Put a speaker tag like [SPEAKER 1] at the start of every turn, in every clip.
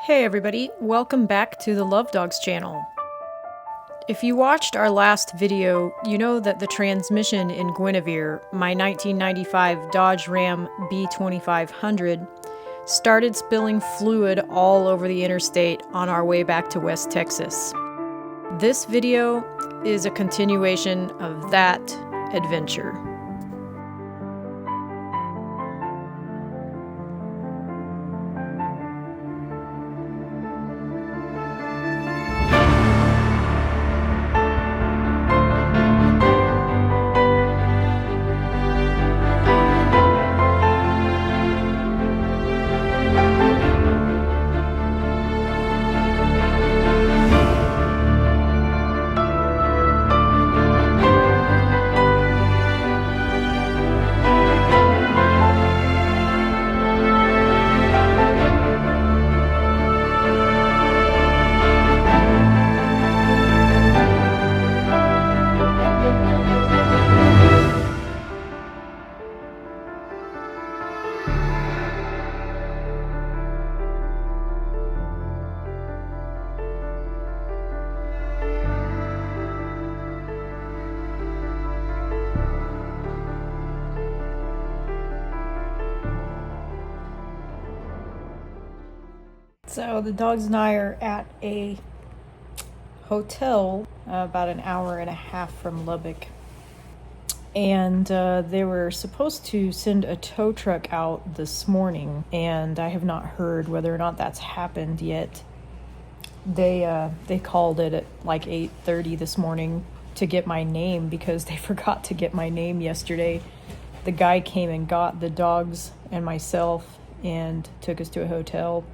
[SPEAKER 1] Hey everybody, welcome back to the Love Dogs channel. If you watched our last video, you know that the transmission in Guinevere, my 1995 Dodge Ram B2500, started spilling fluid all over the interstate on our way back to West Texas. This video is a continuation of that adventure. So the dogs and I are at a hotel about an hour and a half from Lubbock, and they were supposed to send a tow truck out this morning, and I have not heard whether or not that's happened yet. They called it at like 8:30 this morning to get my name because they forgot to get my name yesterday. The guy came and got the dogs and myself and took us to a hotel.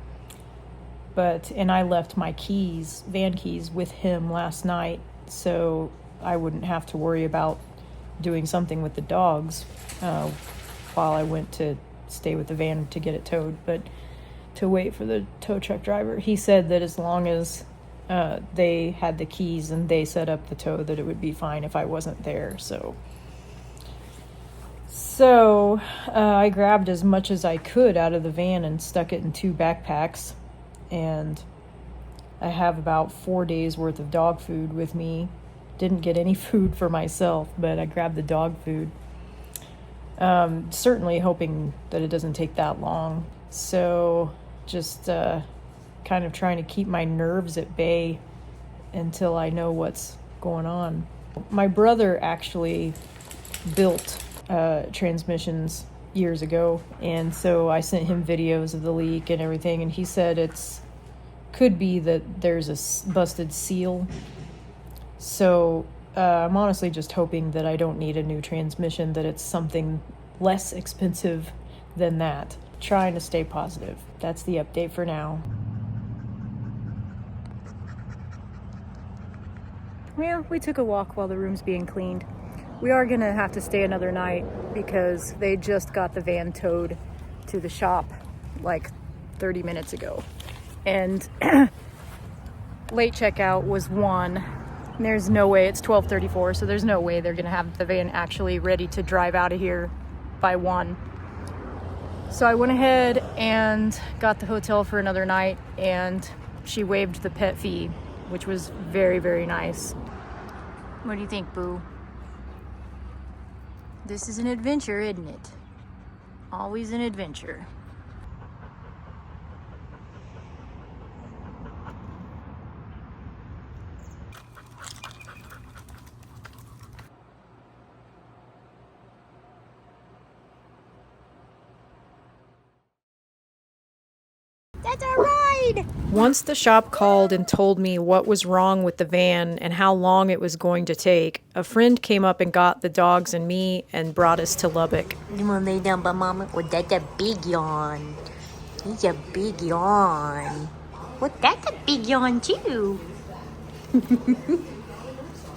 [SPEAKER 1] And I left my keys, van keys, with him last night, so I wouldn't have to worry about doing something with the dogs while I went to stay with the van to get it towed. But to wait for the tow truck driver, he said that as long as they had the keys and they set up the tow, that it would be fine if I wasn't there. So I grabbed as much as I could out of the van and stuck it in 2 backpacks. And I have about 4 days worth of dog food with me. Didn't get any food for myself, but I grabbed the dog food. Certainly hoping that it doesn't take that long. So just kind of trying to keep my nerves at bay until I know what's going on. My brother actually built transmissions years ago, and so I sent him videos of the leak and everything, and he said could be that there's a busted seal. So I'm honestly just hoping that I don't need a new transmission, that it's something less expensive than that. Trying to stay positive. That's the update for now. Well, we took a walk while the room's being cleaned. We are gonna have to stay another night because they just got the van towed to the shop like 30 minutes ago. And late checkout was 1. And there's no way, it's 12:34, so there's no way they're gonna have the van actually ready to drive out of here by 1. So I went ahead and got the hotel for another night, and she waived the pet fee, which was very, very nice. What do you think, Boo? This is an adventure, isn't it? Always an adventure. That's our ride! Once the shop called and told me what was wrong with the van and how long it was going to take, a friend came up and got the dogs and me and brought us to Lubbock.
[SPEAKER 2] You wanna lay down by Mama? Oh, that's a big yawn. He's a big yawn. Well, that's a big yawn too.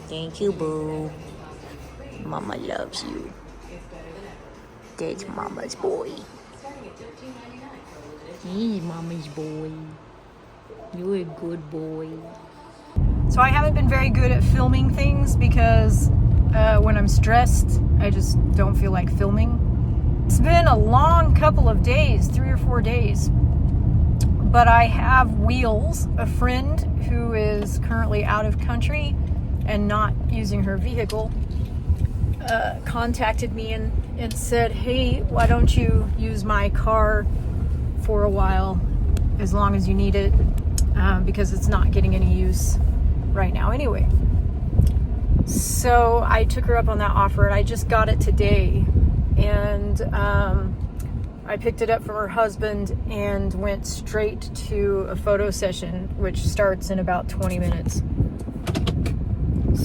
[SPEAKER 2] Thank you, Boo. Mama loves you. That's Mama's boy. He's Mama's boy. You're a good boy.
[SPEAKER 1] So I haven't been very good at filming things because when I'm stressed, I just don't feel like filming. It's been a long couple of days, 3 or 4 days. but I have Wheels, a friend who is currently out of country and not using her vehicle, contacted me and said, hey, why don't you use my car for a while, as long as you need it, because it's not getting any use right now anyway. So I took her up on that offer, and I just got it today, and I picked it up from her husband and went straight to a photo session, which starts in about 20 minutes.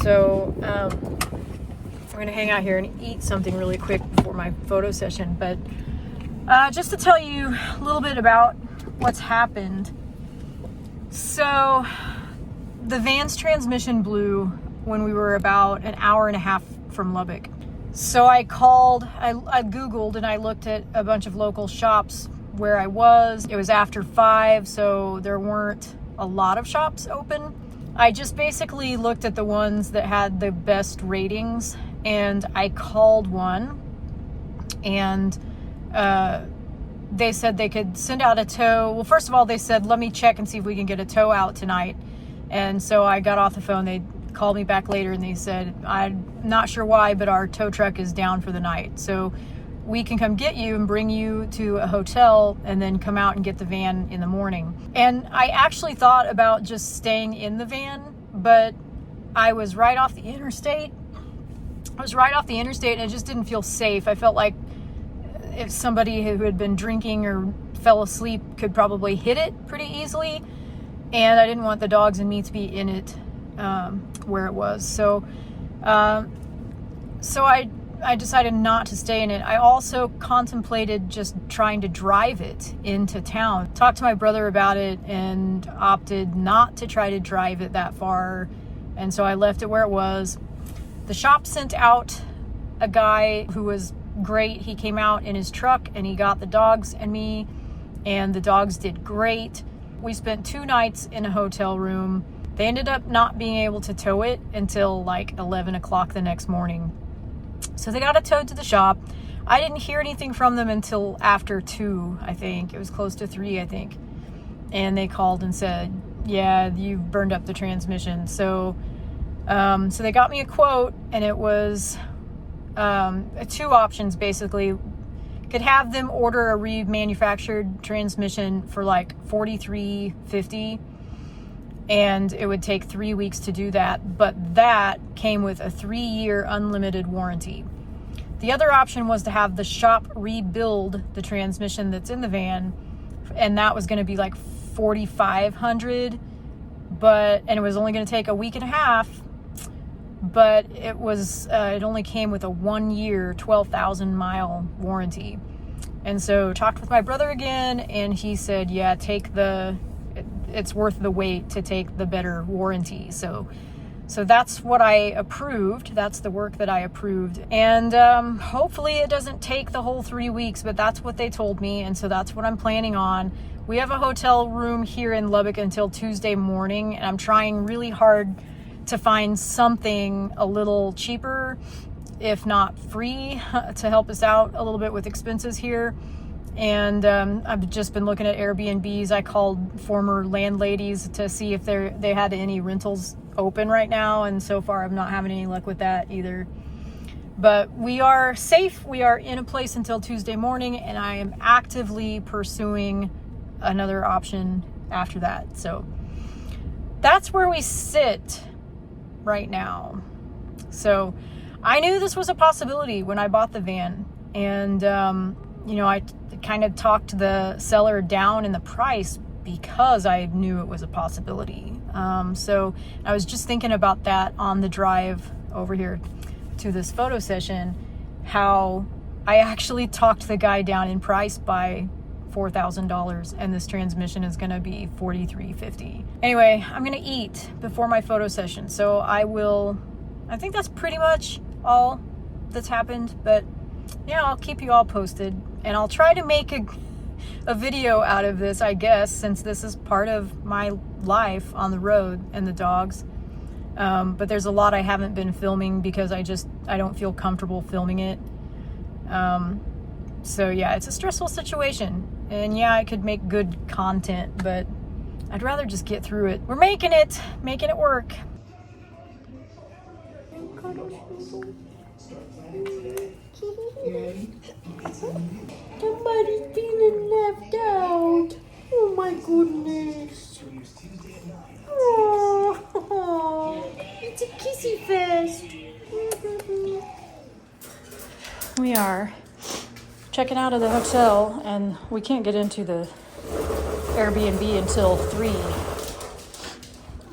[SPEAKER 1] So we're going to hang out here and eat something really quick before my photo session. But just to tell you a little bit about what's happened. So the van's transmission blew when we were about an hour and a half from Lubbock. So I called, I Googled, and I looked at a bunch of local shops where I was. It was after 5, so there weren't a lot of shops open. I just basically looked at the ones that had the best ratings, and I called one, and they said they could send out a tow. Well, first of all, they said, let me check and see if we can get a tow out tonight. And so I got off the phone. They called me back later, and they said, I'm not sure why, but our tow truck is down for the night. So we can come get you and bring you to a hotel and then come out and get the van in the morning. And I actually thought about just staying in the van, but I was right off the interstate. And it just didn't feel safe. I felt like if somebody who had been drinking or fell asleep could probably hit it pretty easily. And I didn't want the dogs and me to be in it where it was. So I decided not to stay in it. I also contemplated just trying to drive it into town. Talked to my brother about it and opted not to try to drive it that far. And so I left it where it was. The shop sent out a guy who was great. He came out in his truck and he got the dogs and me, and the dogs did great. We spent 2 nights in a hotel room. They ended up not being able to tow it until like 11 o'clock the next morning. So they got it towed to the shop. I didn't hear anything from them until after 2, I think. It was close to 3, I think. And they called and said, yeah, you burned up the transmission. So they got me a quote, and it was 2 options basically. Could have them order a remanufactured transmission for like $43.50, and it would take 3 weeks to do that, but that came with a 3-year unlimited warranty. The other option was to have the shop rebuild the transmission that's in the van, and that was going to be like $4,500, and it was only going to take a week and a half. But it only came with a 1-year, 12,000 mile warranty. And so talked with my brother again, and he said, yeah, it's worth the wait to take the better warranty. So that's what I approved. That's the work that I approved. And hopefully it doesn't take the whole 3 weeks, but that's what they told me. And so that's what I'm planning on. We have a hotel room here in Lubbock until Tuesday morning, and I'm trying really hard to find something a little cheaper, if not free, to help us out a little bit with expenses here. And I've just been looking at Airbnbs. I called former landladies to see if they had any rentals open right now, and so far I'm not having any luck with that either. But we are safe. We are in a place until Tuesday morning, and I am actively pursuing another option after that. So that's where we sit right now. So I knew this was a possibility when I bought the van, and I kind of talked the seller down in the price because I knew it was a possibility. So I was just thinking about that on the drive over here to this photo session, how I actually talked the guy down in price by $4,000, and this transmission is going to be $43.50. Anyway, I'm going to eat before my photo session, so I think that's pretty much all that's happened. But yeah, I'll keep you all posted, and I'll try to make a video out of this, I guess, since this is part of my life on the road and the dogs. But there's a lot I haven't been filming because I don't feel comfortable filming it. So yeah, it's a stressful situation. And yeah, I could make good content, but I'd rather just get through it. We're making it work. Somebody's feeling left out. Oh my goodness. Oh, it's a kissy fest. We are checking out of the hotel, and we can't get into the Airbnb until 3.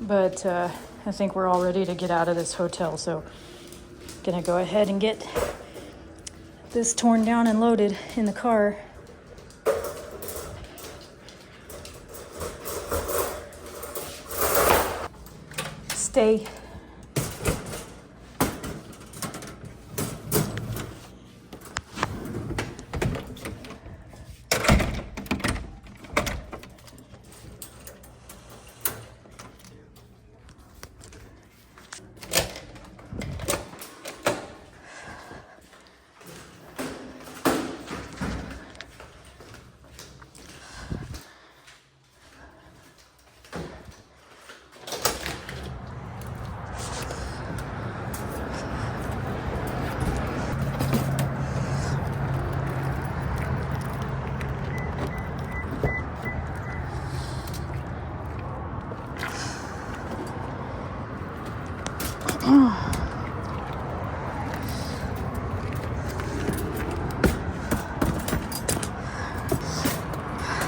[SPEAKER 1] But I think we're all ready to get out of this hotel, so gonna go ahead and get this torn down and loaded in the car. Stay.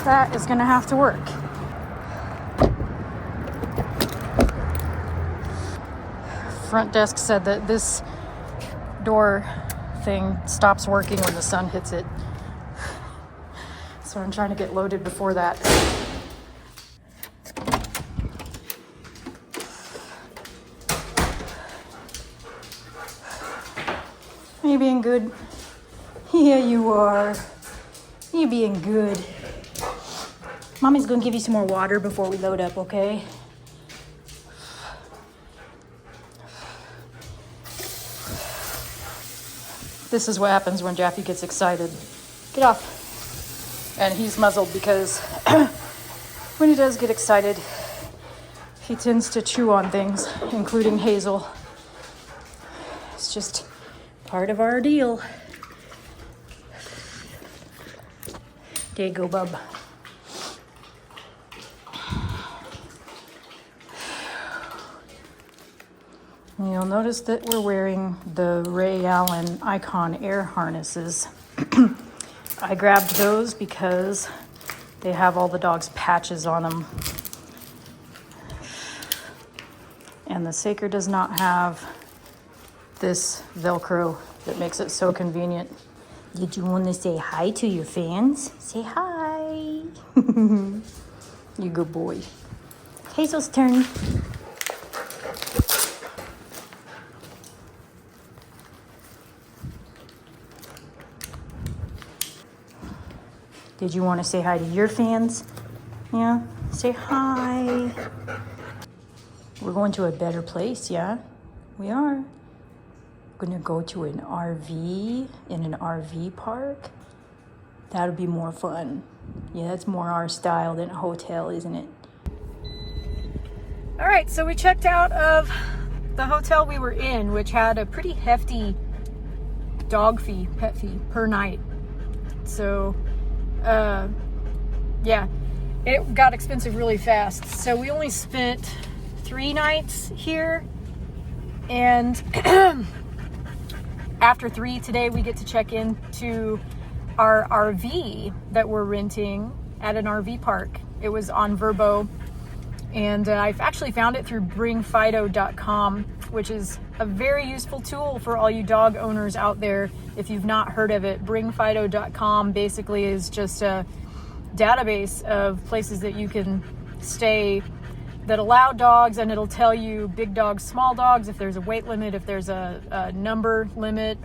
[SPEAKER 1] That is gonna have to work. Front desk said that this door thing stops working when the sun hits it. So I'm trying to get loaded before that. Are you being good? Yeah, you are. You being good. Mommy's gonna give you some more water before we load up, okay? This is what happens when Jaffy gets excited. Get off. And he's muzzled because when he does get excited, he tends to chew on things, including Hazel. It's just part of our deal. There you go, bub. You'll notice that we're wearing the Ray Allen Icon Air harnesses. I grabbed those because they have all the dog's patches on them. And the Saker does not have this Velcro that makes it so convenient. Did you want to say hi to your fans? Say hi. You good boy. Hazel's turn. Did you want to say hi to your fans? Yeah? Say hi. We're going to a better place, yeah? We are. Gonna go to an RV in an RV park. That'll be more fun. Yeah, that's more our style than a hotel, isn't it? All right, so we checked out of the hotel we were in, which had a pretty hefty dog fee, pet fee per night. So, yeah, it got expensive really fast. So we only spent 3 nights here, and after 3 today, we get to check into our RV that we're renting at an RV park. It was on Vrbo, and I've actually found it through bringfido.com, which is a very useful tool for all you dog owners out there. If you've not heard of it, bringfido.com basically is just a database of places that you can stay that allow dogs, and it'll tell you big dogs, small dogs, if there's a weight limit, if there's a number limit,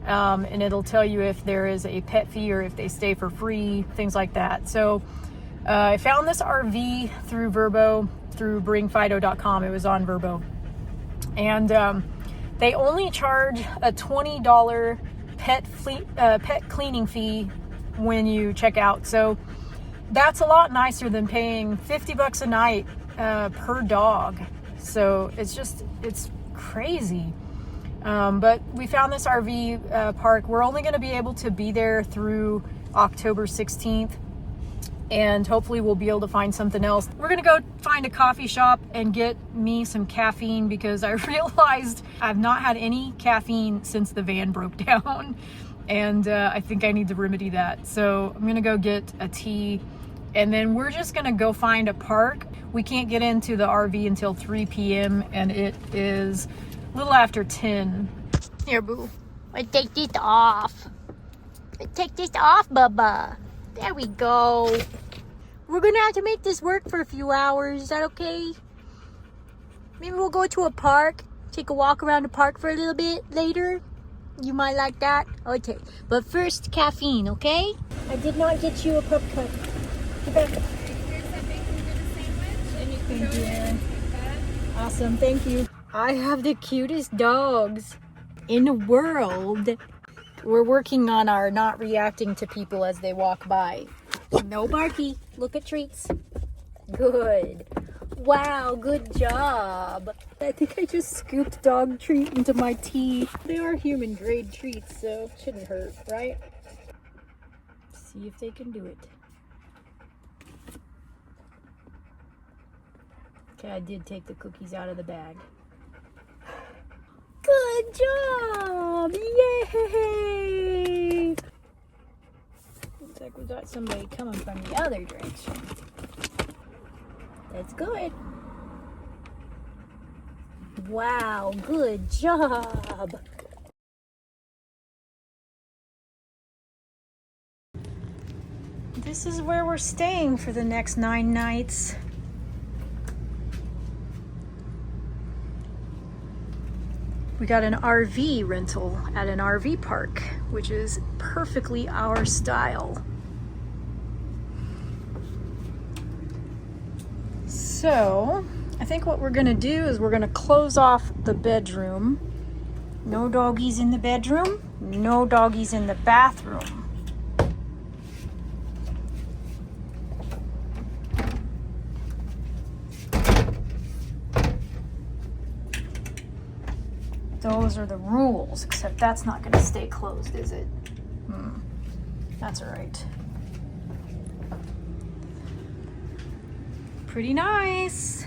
[SPEAKER 1] and it'll tell you if there is a pet fee or if they stay for free, things like that. So I found this RV through Vrbo, through bringfido.com. It was on Vrbo. And they only charge a $20 pet cleaning fee when you check out. So that's a lot nicer than paying $50 a night per dog. So it's crazy. But we found this RV park. We're only going to be able to be there through October 16th. And hopefully we'll be able to find something else. We're gonna go find a coffee shop and get me some caffeine, because I realized I've not had any caffeine since the van broke down. And I think I need to remedy that. So I'm gonna go get a tea, and then we're just gonna go find a park. We can't get into the RV until 3 p.m. and it is a little after 10.
[SPEAKER 2] Here, boo. I take this off. I take this off, Bubba. There we go. We're gonna have to make this work for a few hours. Is that okay? Maybe we'll go to a park, take a walk around the park for a little bit later. You might like that. Okay, but first caffeine, okay? I did not get you a pup cup. Get back. Thank you. Awesome, thank you. I have the cutest dogs in the world. We're working on our not reacting to people as they walk by. No barky. Look at treats. Good. Wow, good job. I think I just scooped dog treat into my tea. They are human grade treats, so it shouldn't hurt, right? See if they can do it. Okay, I did take the cookies out of the bag. Good job! Yay! Looks like we got somebody coming from the other direction. That's good. Wow, good job. This is where we're staying for the next 9 nights. We got an RV rental at an RV park, which is perfectly our style. So, I think what we're gonna do is we're gonna close off the bedroom. No doggies in the bedroom, no doggies in the bathroom. Those are the rules, except that's not gonna stay closed, is it? That's all right. Pretty nice.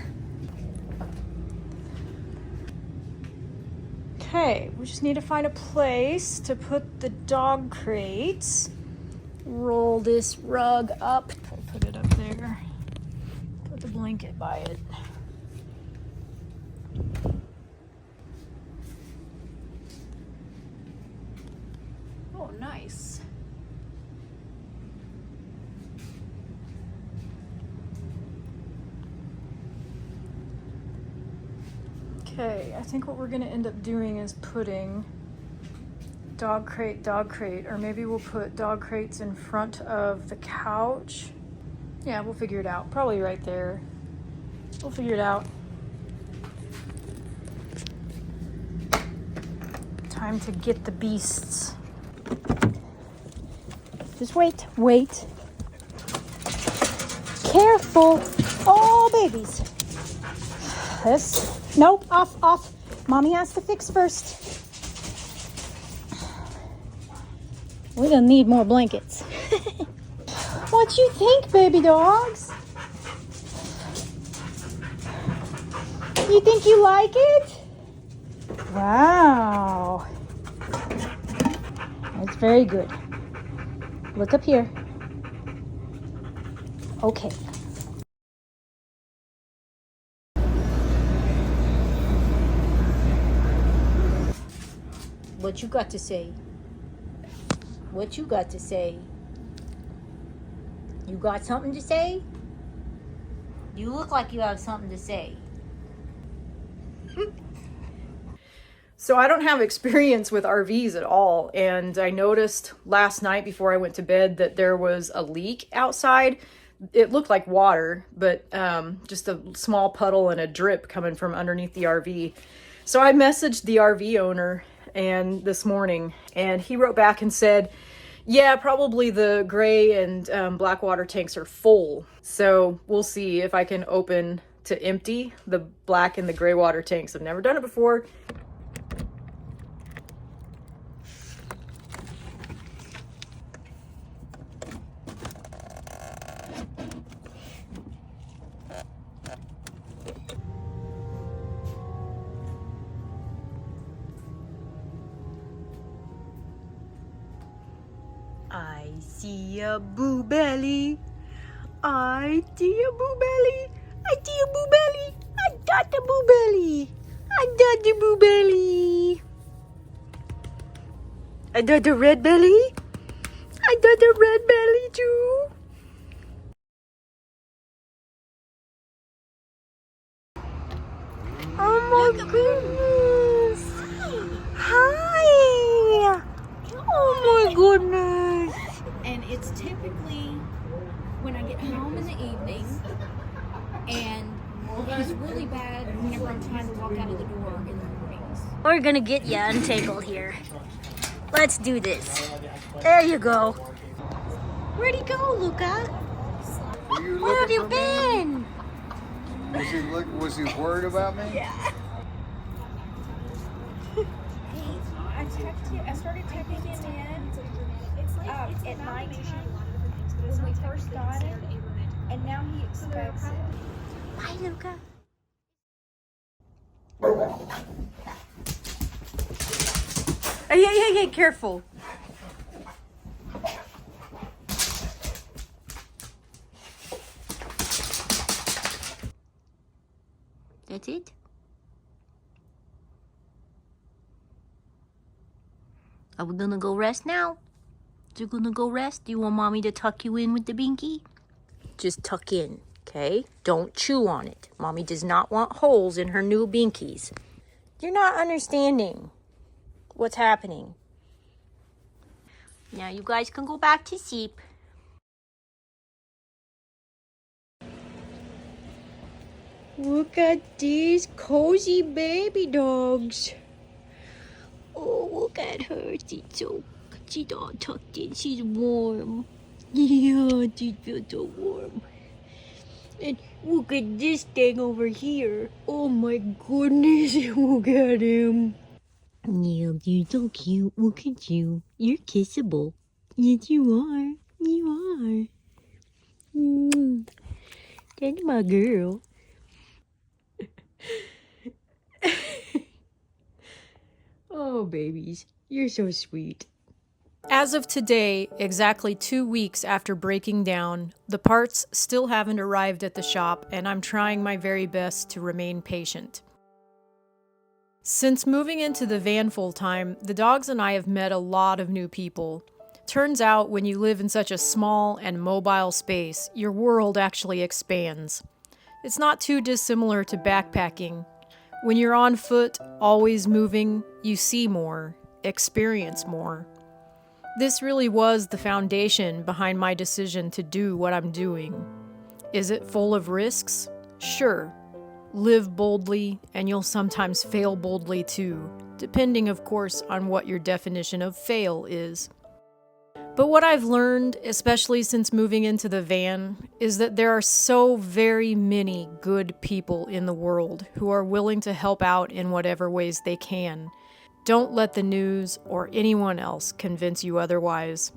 [SPEAKER 2] Okay, we just need to find a place to put the dog crates. Roll this rug up. Put it up there. Put the blanket by it. Oh, nice. Okay, I think what we're gonna end up doing is putting dog crate, or maybe we'll put dog crates in front of the couch. Yeah, we'll figure it out. Probably right there. We'll figure it out. Time to get the beasts. Just wait. Careful. Oh, babies. Nope, off. Mommy has to fix first. We're gonna need more blankets. What you think, baby dogs? You think you like it? Wow. That's very good. Look up here. Okay. What you got to say? What you got to say? You got something to say? You look like you have something to say.
[SPEAKER 1] So I don't have experience with RVs at all, and I noticed last night before I went to bed that there was a leak outside. It looked like water, but just a small puddle and a drip coming from underneath the RV. So I messaged the RV owner this morning, and he wrote back and said, Yeah, probably the gray and black water tanks are full. So we'll see if I can open to empty the black and the gray water tanks. I've never done it before. I see a boo belly. I see a boo belly. I see a boo belly. I got the boo belly. I got the boo belly. I got the red belly. I got the red belly too. Oh my goodness. Hi. Oh my goodness.
[SPEAKER 2] And it's typically when I get home in the evening, and he's really bad whenever I'm trying to walk out of the door in the mornings.
[SPEAKER 3] We're gonna get you untangled here. Let's do this. There you go. Where'd he go, Luca? Where have you been?
[SPEAKER 4] Was he worried about me?
[SPEAKER 2] Yeah. I started texting him in at night when we first got him, and now he expects it.
[SPEAKER 3] Bye, Luca.
[SPEAKER 1] Hey, careful.
[SPEAKER 3] That's it? Are we gonna go rest now? You gonna go rest? Do you want mommy to tuck you in with the binky? Just tuck in, okay? Don't chew on it. Mommy does not want holes in her new binkies. You're not understanding what's happening. Now you guys can go back to sleep. Look at these cozy baby dogs. Oh, look at her. She's all tucked in. She's warm. Yeah, she feels so warm. And look at this thing over here. Oh my goodness, look at him. Yeah, you're so cute. Look at you. You're kissable. Yes, you are. You are. That's my girl. Oh, babies, you're so sweet.
[SPEAKER 1] As of today, exactly 2 weeks after breaking down, the parts still haven't arrived at the shop, and I'm trying my very best to remain patient. Since moving into the van full-time, the dogs and I have met a lot of new people. Turns out when you live in such a small and mobile space, your world actually expands. It's not too dissimilar to backpacking. When you're on foot, always moving, you see more, experience more. This really was the foundation behind my decision to do what I'm doing. Is it full of risks? Sure. Live boldly, and you'll sometimes fail boldly too, depending, of course, on what your definition of fail is. But what I've learned, especially since moving into the van, is that there are so very many good people in the world who are willing to help out in whatever ways they can. Don't let the news or anyone else convince you otherwise.